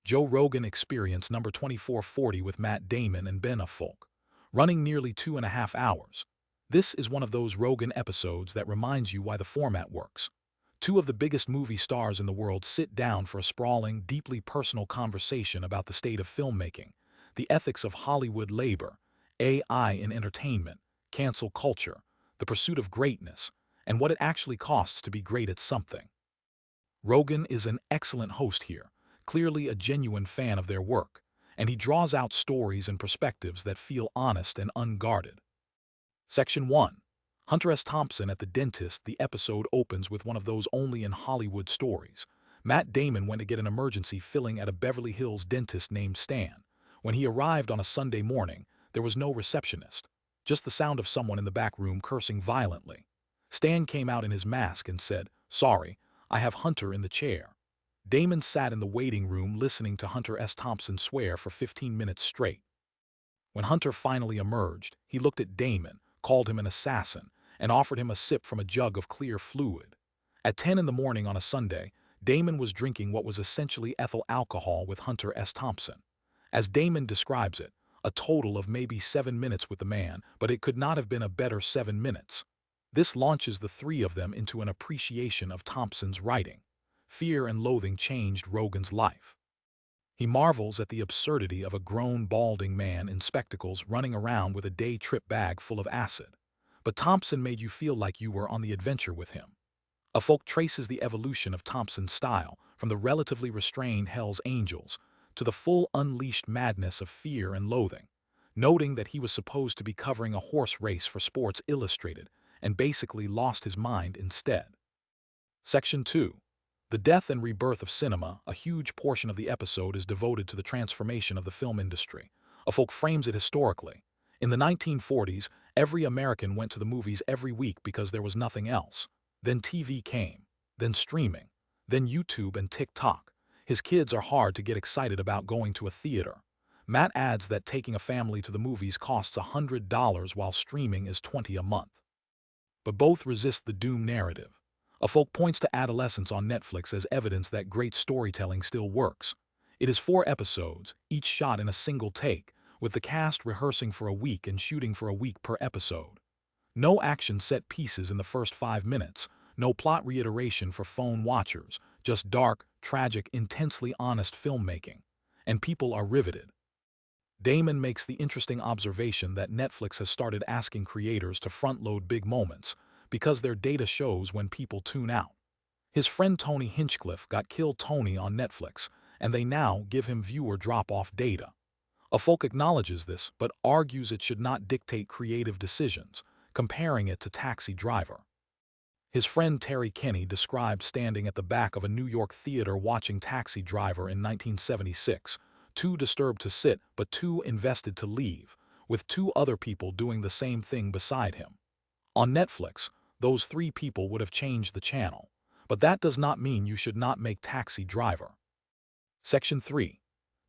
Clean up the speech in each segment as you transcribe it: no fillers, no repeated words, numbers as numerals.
Joe Rogan Experience number 2440 with Matt Damon and Ben Affleck, running nearly 2.5 hours. This is one of those Rogan episodes that reminds you why the format works. Two of the biggest movie stars in the world sit down for a sprawling, deeply personal conversation about the state of filmmaking, the ethics of Hollywood labor, AI in entertainment, cancel culture, the pursuit of greatness, and what it actually costs to be great at something. Rogan is an excellent host here, clearly a genuine fan of their work, and he draws out stories and perspectives that feel honest and unguarded. Section 1. Hunter S. Thompson at the dentist. The episode opens with one of those only in Hollywood stories. Matt Damon went to get an emergency filling at a Beverly Hills dentist named Stan. When he arrived on a Sunday morning, there was no receptionist, just the sound of someone in the back room cursing violently. Stan came out in his mask and said, "Sorry, I have Hunter in the chair." Damon sat in the waiting room listening to Hunter S. Thompson swear for 15 minutes straight. When Hunter finally emerged, he looked at Damon, called him an assassin, and offered him a sip from a jug of clear fluid. At 10 in the morning on a Sunday, Damon was drinking what was essentially ethyl alcohol with Hunter S. Thompson. As Damon describes it, a total of maybe 7 minutes with the man, but it could not have been a better 7 minutes. This launches the three of them into an appreciation of Thompson's writing. Fear and loathing changed Rogan's life. He marvels at the absurdity of a grown, balding man in spectacles running around with a day trip bag full of acid. But Thompson made you feel like you were on the adventure with him. Affleck traces the evolution of Thompson's style, from the relatively restrained Hell's Angels to the full unleashed madness of Fear and Loathing, noting that he was supposed to be covering a horse race for Sports Illustrated and basically lost his mind instead. Section 2. The death and rebirth of cinema. A huge portion of the episode is devoted to the transformation of the film industry. Affleck frames it historically. In the 1940s, every American went to the movies every week because there was nothing else. Then TV came, then streaming, then YouTube and TikTok. His kids are hard to get excited about going to a theater. Matt adds that taking a family to the movies costs $100 while streaming is $20 a month. But both resist the doom narrative. Affleck points to Adolescence on Netflix as evidence that great storytelling still works. It is 4 episodes, each shot in a single take, with the cast rehearsing for a week and shooting for a week per episode. No action set pieces in the first 5 minutes, no plot reiteration for phone watchers, just dark, tragic, intensely honest filmmaking. And people are riveted. Damon makes the interesting observation that Netflix has started asking creators to front-load big moments, because their data shows when people tune out. His friend Tony Hinchcliffe got Kill Tony on Netflix, and they now give him viewer drop-off data. Affleck acknowledges this, but argues it should not dictate creative decisions, comparing it to Taxi Driver. His friend Terry Kinney described standing at the back of a New York theater watching Taxi Driver in 1976, too disturbed to sit but too invested to leave, with 2 other people doing the same thing beside him. On Netflix, those 3 people would have changed the channel, but that does not mean you should not make Taxi Driver. Section 3.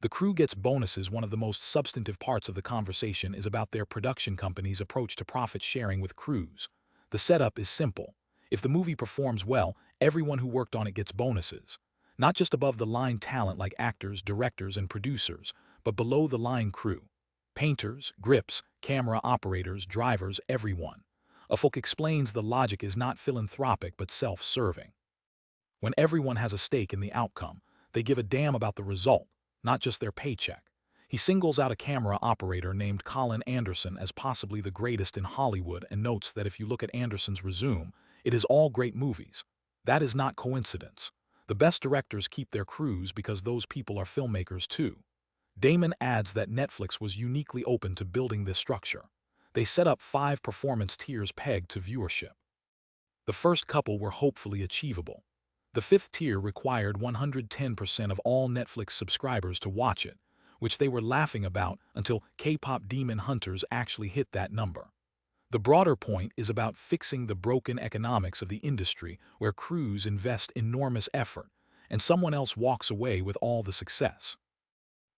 The crew gets bonuses. One of the most substantive parts of the conversation is about their production company's approach to profit sharing with crews. The setup is simple. If the movie performs well, everyone who worked on it gets bonuses. Not just above-the-line talent like actors, directors, and producers, but below-the-line crew. Painters, grips, camera operators, drivers, everyone. Affleck explains the logic is not philanthropic but self-serving. When everyone has a stake in the outcome, they give a damn about the result, not just their paycheck. He singles out a camera operator named Colin Anderson as possibly the greatest in Hollywood and notes that if you look at Anderson's resume, it is all great movies. That is not coincidence. The best directors keep their crews because those people are filmmakers too. Damon adds that Netflix was uniquely open to building this structure. They set up 5 performance tiers pegged to viewership. The first couple were hopefully achievable. The 5th tier required 110% of all Netflix subscribers to watch it, which they were laughing about until K-pop Demon Hunters actually hit that number. The broader point is about fixing the broken economics of the industry where crews invest enormous effort and someone else walks away with all the success.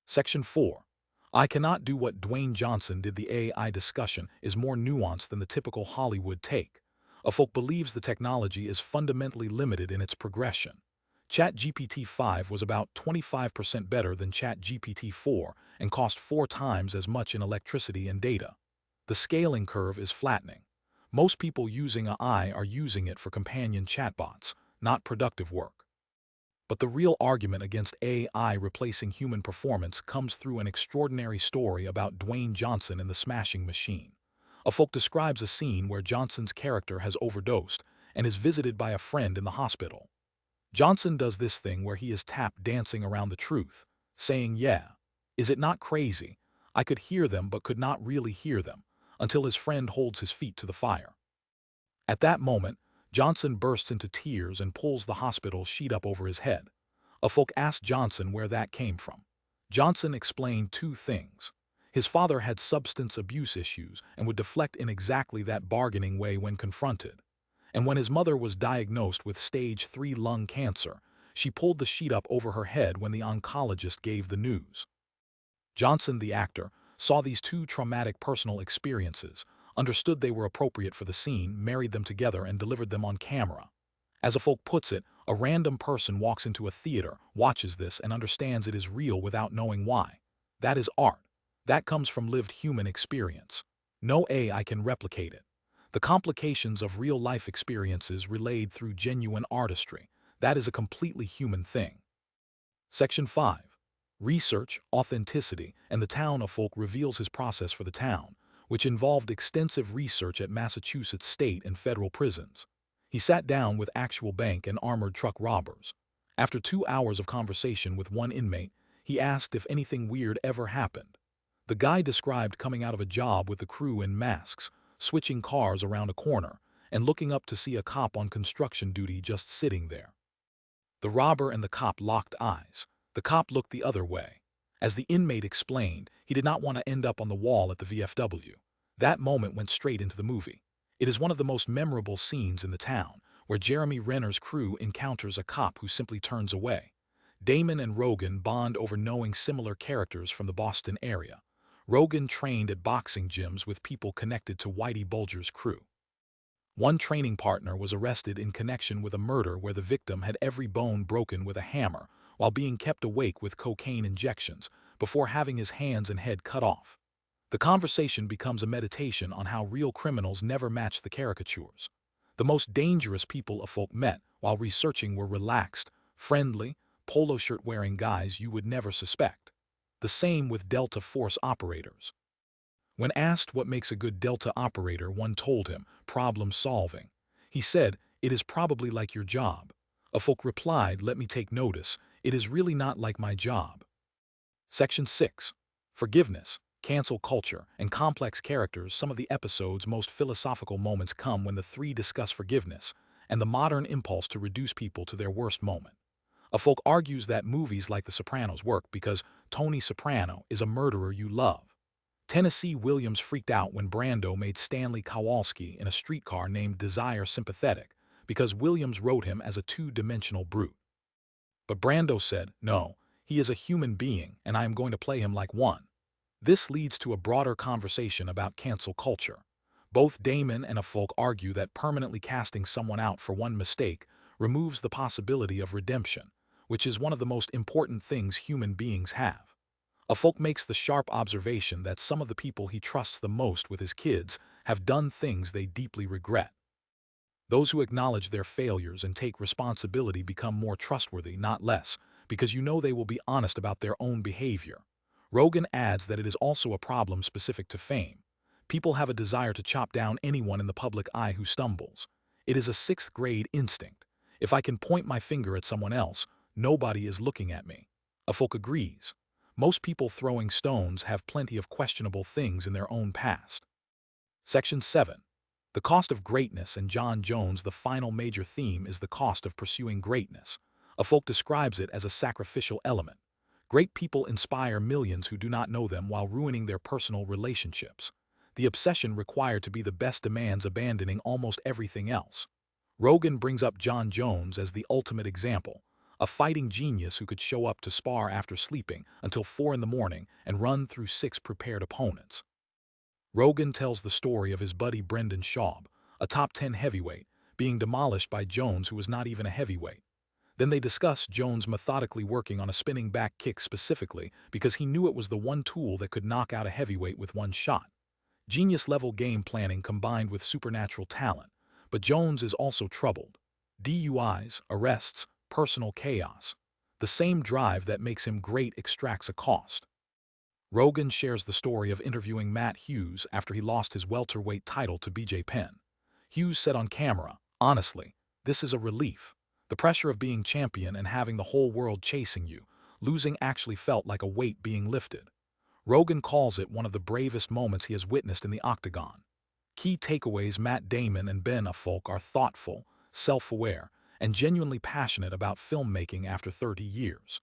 Section 4. I cannot do what Dwayne Johnson did. The AI discussion is more nuanced than the typical Hollywood take. Affleck believes the technology is fundamentally limited in its progression. ChatGPT 5 was about 25% better than ChatGPT 4 and cost 4 times as much in electricity and data. The scaling curve is flattening. Most people using AI are using it for companion chatbots, not productive work. But the real argument against AI replacing human performance comes through an extraordinary story about Dwayne Johnson and the Smashing Machine. A folk describes a scene where Johnson's character has overdosed and is visited by a friend in the hospital. Johnson does this thing where he is tap dancing around the truth, saying, "Yeah, is it not crazy? I could hear them but could not really hear them," until his friend holds his feet to the fire. At that moment, Johnson bursts into tears and pulls the hospital sheet up over his head. A folk asked Johnson where that came from. Johnson explained 2 things. His father had substance abuse issues and would deflect in exactly that bargaining way when confronted. And when his mother was diagnosed with stage 3 lung cancer, she pulled the sheet up over her head when the oncologist gave the news. Johnson, the actor, saw these 2 traumatic personal experiences, understood they were appropriate for the scene, married them together, and delivered them on camera. As a folk puts it, a random person walks into a theater, watches this, and understands it is real without knowing why. That is art. That comes from lived human experience. No AI can replicate it. The complications of real-life experiences relayed through genuine artistry. That is a completely human thing. Section 5. Research, authenticity, and the town of folk reveals his process for the town, which involved extensive research at Massachusetts state and federal prisons. He sat down with actual bank and armored truck robbers. After 2 hours of conversation with one inmate, he asked if anything weird ever happened. The guy described coming out of a job with the crew in masks, switching cars around a corner, and looking up to see a cop on construction duty just sitting there. The robber and the cop locked eyes. The cop looked the other way. As the inmate explained, he did not want to end up on the wall at the VFW. That moment went straight into the movie. It is one of the most memorable scenes in the town, where Jeremy Renner's crew encounters a cop who simply turns away. Damon and Rogan bond over knowing similar characters from the Boston area. Rogan trained at boxing gyms with people connected to Whitey Bulger's crew. One training partner was arrested in connection with a murder where the victim had every bone broken with a hammer while being kept awake with cocaine injections before having his hands and head cut off. The conversation becomes a meditation on how real criminals never match the caricatures. The most dangerous people a folk met while researching were relaxed, friendly, polo shirt-wearing guys you would never suspect. The same with Delta Force operators. When asked what makes a good Delta operator, one told him, problem solving. He said, "It is probably like your job." A folk replied, "Let me take notice. It is really not like my job." Section 6. Forgiveness, cancel culture, and complex characters. Some of the episode's most philosophical moments come when the 3 discuss forgiveness and the modern impulse to reduce people to their worst moment. A folk argues that movies like The Sopranos work because Tony Soprano is a murderer you love. Tennessee Williams freaked out when Brando made Stanley Kowalski in a streetcar named Desire sympathetic because Williams wrote him as a 2-dimensional brute. But Brando said, "No, he is a human being and I am going to play him like one." This leads to a broader conversation about cancel culture. Both Damon and a folk argue that permanently casting someone out for one mistake removes the possibility of redemption, which is one of the most important things human beings have. A folk makes the sharp observation that some of the people he trusts the most with his kids have done things they deeply regret. Those who acknowledge their failures and take responsibility become more trustworthy, not less, because you know they will be honest about their own behavior. Rogan adds that it is also a problem specific to fame. People have a desire to chop down anyone in the public eye who stumbles. It is a 6th-grade instinct. If I can point my finger at someone else, nobody is looking at me. A folk agrees. Most people throwing stones have plenty of questionable things in their own past. Section 7. The cost of greatness and John Jones. The final major theme is the cost of pursuing greatness. A folk describes it as a sacrificial element. Great people inspire millions who do not know them while ruining their personal relationships. The obsession required to be the best demands abandoning almost everything else. Rogan brings up John Jones as the ultimate example, a fighting genius who could show up to spar after sleeping until 4 in the morning and run through 6 prepared opponents. Rogan tells the story of his buddy Brendan Schaub, a top 10 heavyweight, being demolished by Jones who was not even a heavyweight. Then they discuss Jones methodically working on a spinning back kick specifically because he knew it was the one tool that could knock out a heavyweight with one shot. Genius-level game planning combined with supernatural talent. But Jones is also troubled. DUIs, arrests, personal chaos. The same drive that makes him great extracts a cost. Rogan shares the story of interviewing Matt Hughes after he lost his welterweight title to BJ Penn. Hughes said on camera, "Honestly, this is a relief. The pressure of being champion and having the whole world chasing you, losing actually felt like a weight being lifted." Rogan calls it one of the bravest moments he has witnessed in the octagon. Key takeaways: Matt Damon and Ben Affleck are thoughtful, self-aware, and genuinely passionate about filmmaking after 30 years.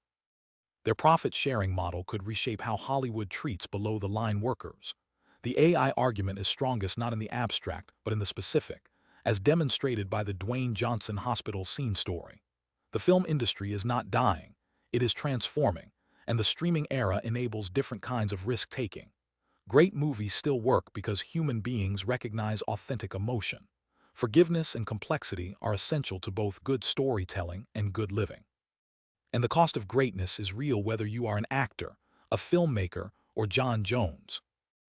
Their profit-sharing model could reshape how Hollywood treats below-the-line workers. The AI argument is strongest not in the abstract, but in the specific, as demonstrated by the Dwayne Johnson hospital scene story. The film industry is not dying, it is transforming, and the streaming era enables different kinds of risk-taking. Great movies still work because human beings recognize authentic emotion. Forgiveness and complexity are essential to both good storytelling and good living. And the cost of greatness is real whether you are an actor, a filmmaker, or John Jones.